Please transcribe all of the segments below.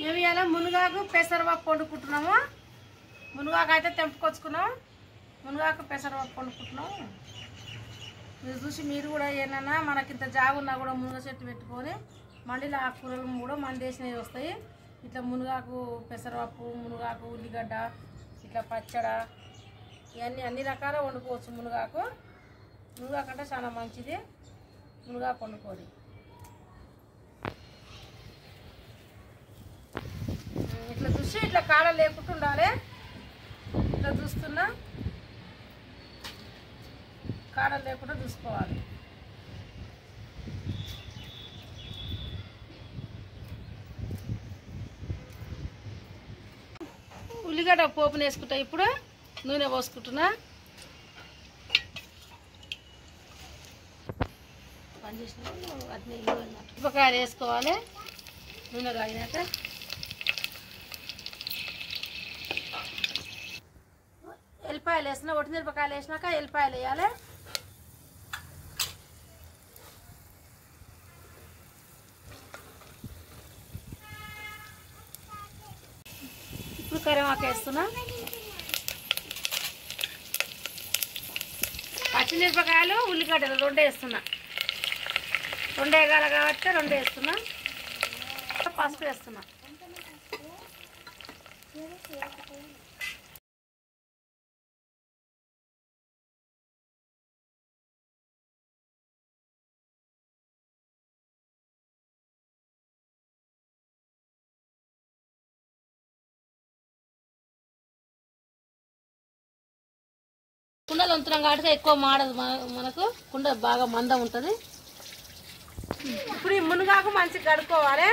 మేము ఇలా మునగాకు పెసరపప్పు వండుకుంటున్నాము. మునగాకు అయితే తెంపుకొచ్చుకున్నాం. మునగాకు పెసరపప్పు వండుకుంటున్నాము. మీరు చూసి మీరు కూడా ఏమన్నా మనకింత జాగు ఉన్నా కూడా మునగ చెట్టు పెట్టుకొని మండిలో ఆకుకూరలు కూడా మండేసినవి వస్తాయి. ఇట్లా మునగాకు పెసరపప్పు, మునగాకు ఉల్లిగడ్డ, ఇట్లా పచ్చడ ఇవన్నీ అన్ని రకాల వండుకోవచ్చు. మునగాకు అంటే చాలా మంచిది. మునగాకు వండుకోవాలి. ఇట్లా చూసి ఇట్లా కాడ లేకుండా ఉండాలి. ఇట్లా చూస్తున్నా కాడ లేకుండా చూసుకోవాలి. ఉల్లిగడ్డ పోపుని వేసుకుంటా. ఇప్పుడు నూనె పోసుకుంటున్నా. పని చేసిన మిరపకాయలు వేసుకోవాలి. నూనె కాగినాక ఎల్లిపాయలు వేసిన, ఒట్టి మిరపకాయలు వేసినాక ఎల్లిపాయలు వేయాలి. ఇప్పుడు కరివేపాకు వేస్తున్నా. పచ్చిమిరపకాయలు ఉల్లిగడ్డలు రెండు వేస్తున్నా. రెండు వేగాలి కాబట్టి రెండు వేస్తున్నా. పసుపు వేస్తున్నా. కుండలు వంతున్నాం కాబట్టి ఎక్కువ మాడదు. మనకు కుండ బాగా మందం ఉంటుంది. ఇప్పుడు ఈ మునగాకు మంచిగా కడుక్కోవాలి.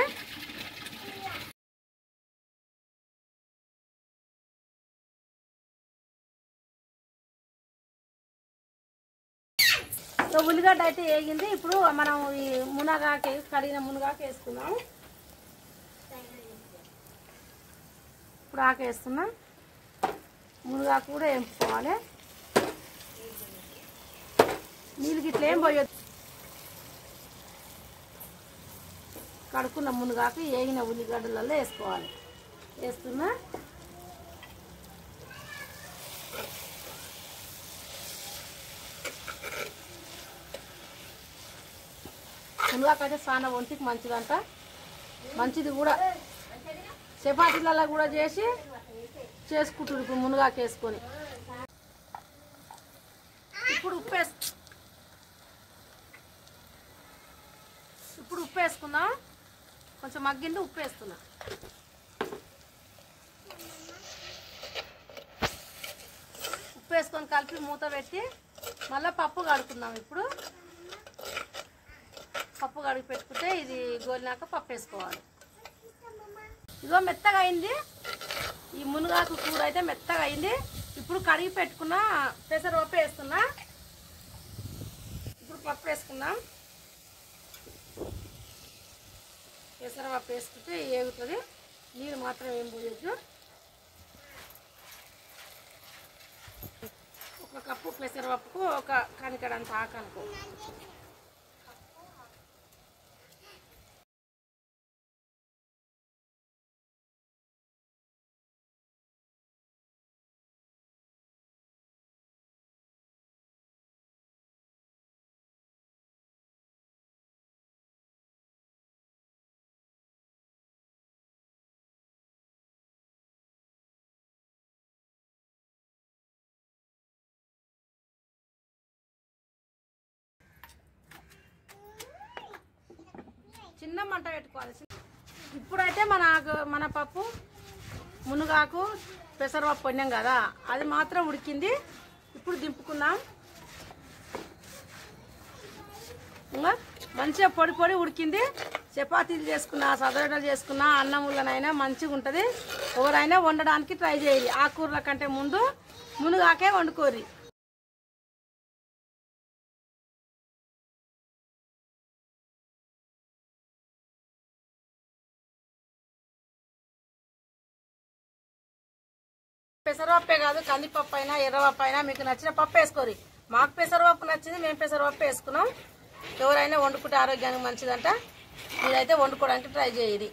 ఉల్లిగడ్డ అయితే వేగింది. ఇప్పుడు మనం ఈ మునగాకు కడిగిన మునగాకు వేసుకున్నాం. ఇప్పుడు ఆకు వేస్తున్నాం. మునగాకు కూడా వేసుకోవాలి. నీళ్ళు గిట్ల ఏం పోయొద్దు. కడుక్కున్న మునగాకు వేగిన ఉల్లిగడ్డలలో వేసుకోవాలి. వేస్తున్నా. మునగాకు అయితే చాలా ఒంటికి మంచిదంట. మంచిది కూడా. చపాతీలలో కూడా చేసుకుంటారు ఇప్పుడు మునగాకు వేసుకొని. ఇప్పుడు ఉప్పు వేసుకుందాం. కొంచెం మగ్గింది. ఉప్పు వేస్తున్నా. ఉప్పు వేసుకొని కలిపి మూత పెట్టి మళ్ళీ పప్పు కడుకుందాం. ఇప్పుడు పప్పు కడిగి పెట్టుకుంటే ఇది గోలినాక పప్పు వేసుకోవాలి. ఇదిగో మెత్తగా అయింది. ఈ మునగాకు కూర అయితే మెత్తగా అయింది. ఇప్పుడు కడిగి పెట్టుకున్న పెసరపప్పు వేస్తున్నా. ఇప్పుడు పప్పు వేసుకుందాం. పెసరపప్పు వేసుకుంటే ఏగుతుంది. నీరు మాత్రం ఏం పోయొద్దు. ఒక కప్పు పెసరపప్పుకు ఒక కనికడంత ఆకనుకో. చిన్న మంట పెట్టుకోవాలి. ఇప్పుడైతే మన పప్పు మునగాకు పెసరపప్పు వండాం కదా, అది మాత్రం ఉడికింది. ఇప్పుడు దింపుకుందాం. ఇంకా మంచిగా పొడి పొడి ఉడికింది. చపాతీలు చేసుకున్నా, సదరడలు చేసుకున్నా, అన్నములనైనా మంచిగా ఉంటుంది. ఎవరైనా వండడానికి ట్రై చేయాలి. ఆకుకూరల కంటే ముందు మునగాకే వండుకోరి. పెసరపప్పే కాదు, కందిపప్పు అయినా ఎర్రపప్పు అయినా మీకు నచ్చిన పప్పు వేసుకోరి. మాకు పెసరపప్పు నచ్చింది, మేము పెసరపప్పు వేసుకున్నాం. ఎవరైనా వండుకుంటే ఆరోగ్యానికి మంచిదంట. మీరైతే వండుకోవడానికి ట్రై చేయండి.